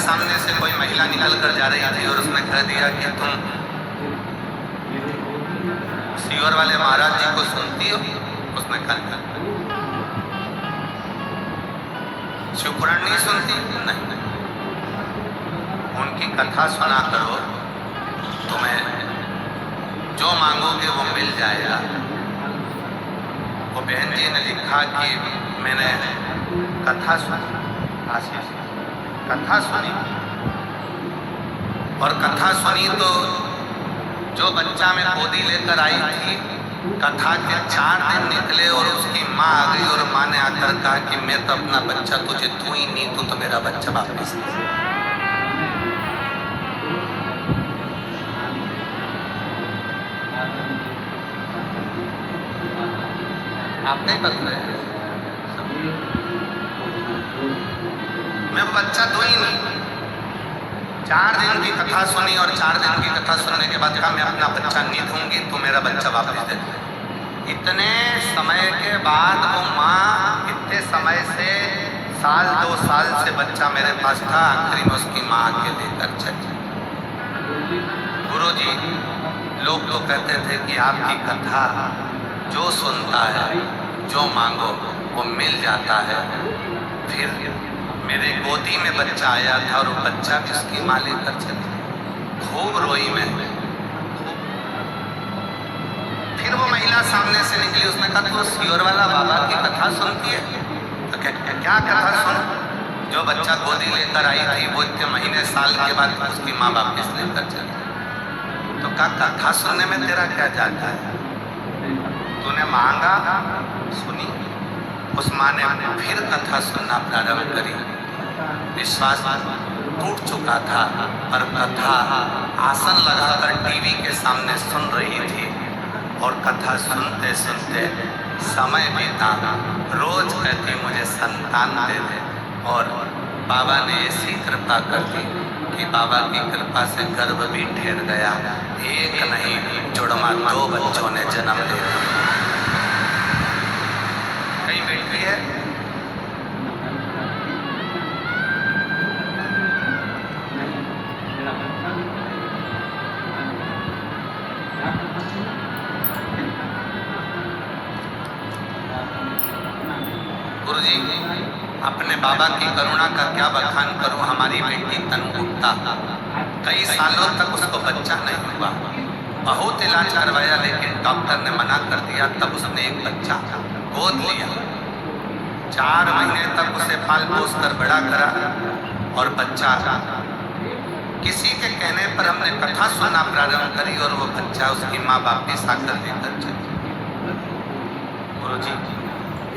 सामने से कोई महिला निकल कर जा रही थी और उसने कह दिया कि तुम सीहोर वाले महाराज जी को सुनती हो? उसने कहा शिवपुराण नहीं सुनती? नहीं। उनकी कथा सुना करो, तुम्हें जो मांगोगे वो मिल जाएगा। वो बहन जी ने लिखा कि मैंने कथा सुनी, कथा सुनी, और कथा सुनी तो जो बच्चा मैं गोदी लेकर आई थी, कथा के 4 दिन निकले और उसकी माँ आ गई और माँ ने आकर कहा कि मैं तो अपना बच्चा तुझे तू ही नहीं, तू तो मेरा बच्चा वापस। आप नहीं पता है, मैं बच्चा दो ही नहीं। 4 दिन की कथा सुनी और 4 दिन की कथा सुनने के बाद कहा मैं अपना बच्चा नहीं दूंगी, तो मेरा बच्चा वापस दे। इतने समय के बाद वो माँ इतने समय से 1-2 साल से बच्चा मेरे पास था, आखिरी में उसकी माँ आके लेकर चली। गुरुजी, लोग तो कहते थे कि आपकी कथा जो सुनता है, जो मांगो वो मिल जाता है। फिर मेरे गोदी में बच्चा आया था और वो बच्चा भी उसकी माँ लेकर चली। खूब रोई मैं। फिर वो महिला सामने से निकली, उसने कहा तू सीहोर वाला बाबा की कथा सुनती है? तो क्या कथा सुन? जो बच्चा गोदी लेकर आई थी वो इतने महीने साल के बाद उसकी माँ वापस लेकर चली। तो कथा सुनने में तेरा क्या जाता है? तूने मांगा, सुनी। उस माँ ने फिर कथा सुनना प्रारंभ करी। विश्वास टूट चुका था, पर कथा आसन लगाकर टीवी के सामने सुन रही थी और कथा सुनते सुनते समय बीता। रोज कहती मुझे संतान दे दे, और बाबा ने ऐसी कृपा कर दी कि बाबा की कृपा से गर्भ भी ठहर गया। एक नहीं जुड़वा 2 बच्चों ने जन्म ले लिया। कई बेटी है, गुरुजी अपने बाबा की करुणा का क्या बखान करूं। हमारी बेटी तनु गुप्ता, कई सालों तक उसको बच्चा नहीं हुआ। बहुत इलाज करवाया लेकिन डॉक्टर ने मना कर दिया। तब उसने एक बच्चा गोद लिया। 4 महीने तक उसे पाल पोस कर बड़ा करा और बच्चा, किसी के कहने पर हमने कथा सुनना प्रारंभ करी और वो बच्चा उसकी माँ वापिस आकर लेकर चली। गुरुजी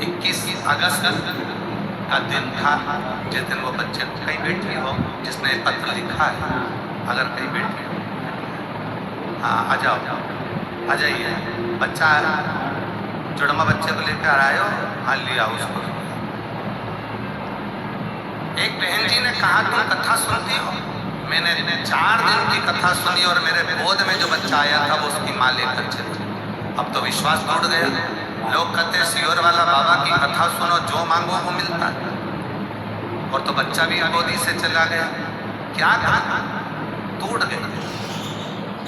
21 अगस्त का दिन था जिस दिन वो बच्चे, कई बेटी हो जिसने पत्र लिखा है, अगर कई बेटी हो, हाँ आ जाओ, आ जाइए। बच्चा जुड़वा बच्चे को लेकर आए हो, हाँ लिया उसको। एक बहन जी ने कहा तुम कथा सुनती हो? मैंने 4 दिन की कथा सुनी और मेरे गोद में जो बच्चा आया था वो उसकी माँ लेकर चली। अब तो विश्वास टूट गया। लोग कहते सीहोर वाला बाबा की कथा सुनो, जो मांगो वो मिलता है। और तो बच्चा भी गोदी से चला गया। क्या कहा? टूट गया।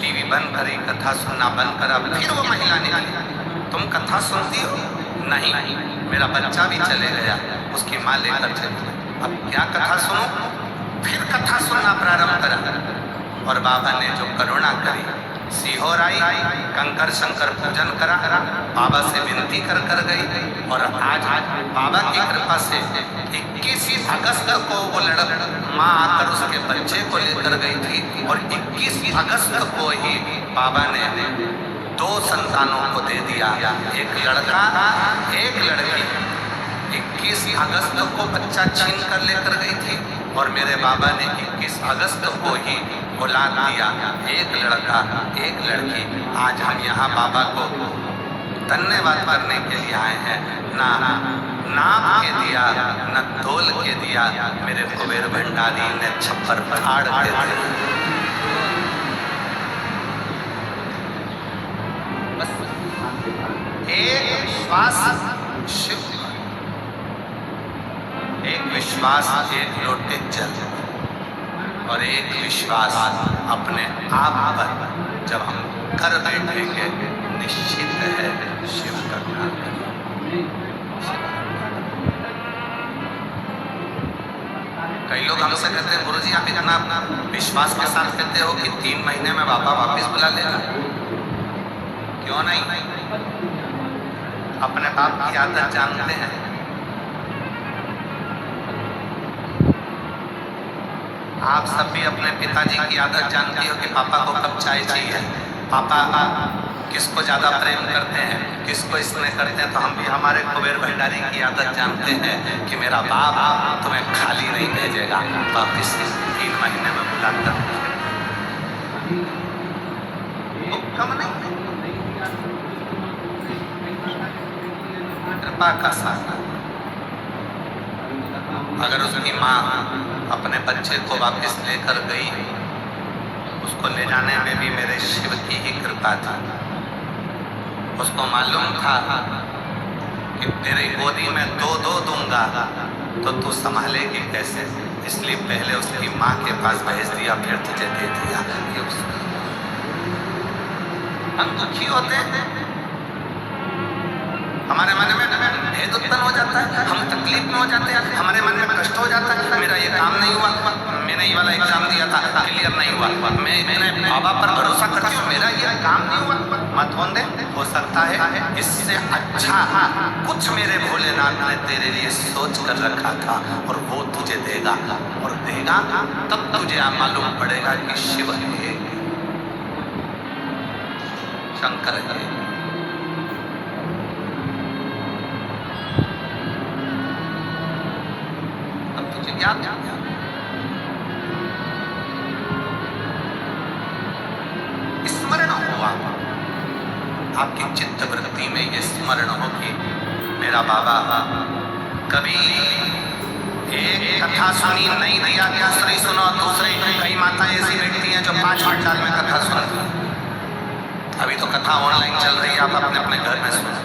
टीवी बंद करी, कथा सुनना बंद करा। फिर वो महिला निकली, तुम कथा सुनती हो? नहीं, मेरा बच्चा भी चले गया, उसकी माँ लेकर चली गई। अब क्या कथा सुनो? फिर कथा सुनना प्रारंभ करा और बाबा ने जो करुणा करी, सीहोर आई, कंकर शंकर पूजन करा, बाबा से विनती कर गई। और आज बाबा की कृपा से 21 अगस्त को वो माँ आकर उसके बच्चे को लेकर गई थी और 21 अगस्त को ही बाबा ने 2 संतानों को दे दिया, एक लड़का एक लड़की। 21 अगस्त को बच्चा छीन कर लेकर गई थी और मेरे बाबा ने 21 अगस्त को ही औलाद दिया, एक लड़का एक लड़की। आज हम यहाँ बाबा को धन्यवाद करने के लिए आए हैं। ना नाप के दिया, न तोल के दिया, मेरे कुबेर भंडारी ने छप्पर फाड़ के दिया। बस एक विश्वास शिव, एक विश्वास, एक लोटे जल। और एक विश्वास अपने आप पर जब हम कर बैठेंगे, निश्चित है शिव करुणा करेंगे। कई लोग हमसे कहते हैं गुरुजी आप इतना विश्वास के साथ कहते हो कि 3 महीने में बाबा वापिस बुला लेगा, क्यों नहीं? अपने बाप की आदत जानते हैं। आप सब भी अपने पिताजी की आदत जानती हो कि पापा को कब चाय चाहिए, पापा किसको ज्यादा प्रेम करते हैं, किसको स्नेह करते हैं। तो हम भी हमारे कुबेर भंडारी की आदत जानते हैं कि मेरा बाप तुम्हें खाली नहीं भेजेगा, वापिस 3 महीने में बुलाकर कम नहीं, कृपा का साथ। अगर उसकी माँ अपने बच्चे को वापस लेकर गई, उसको ले जाने में भी मेरे शिव की ही कृपा थी। उसको मालूम था कि तेरी गोदी में 2-2 दूंगा तो तू संभालेगी कैसे, इसलिए पहले उसकी माँ के पास भेज दिया, फिर तुझे दे दिया। हम दुखी होते हैं, हमारे मन में भेद उत्पन्न हो जाता है, हम तकलीफ में हो जाते हैं, हमारे मन में कष्ट हो जाता है। मेरा ये काम नहीं हुआ, मैंने ये वाला एग्जाम दिया था क्लियर नहीं हुआ, मैंने बाबा पर भरोसा करती हूँ, मेरा ये काम नहीं हुआ। मत होने दे, हो सकता है इससे अच्छा कुछ मेरे भोलेनाथ ने तेरे लिए सोच कर रखा था और वो तुझे देगा, और देगा तब तुझे मालूम पड़ेगा कि शिव है, शंकर है। स्मरण हुआ, आपकी चित्त वृत्ति में ये स्मरण हो कि मेरा बाबा कभी एक कथा सुनी नहीं दिया, दूसरी सुनो, दूसरी। कई माता ऐसी बैठती हैं जो 5 पंडाल में कथा सुनती। अभी तो कथा ऑनलाइन चल रही है, आप अपने अपने घर में सुनो।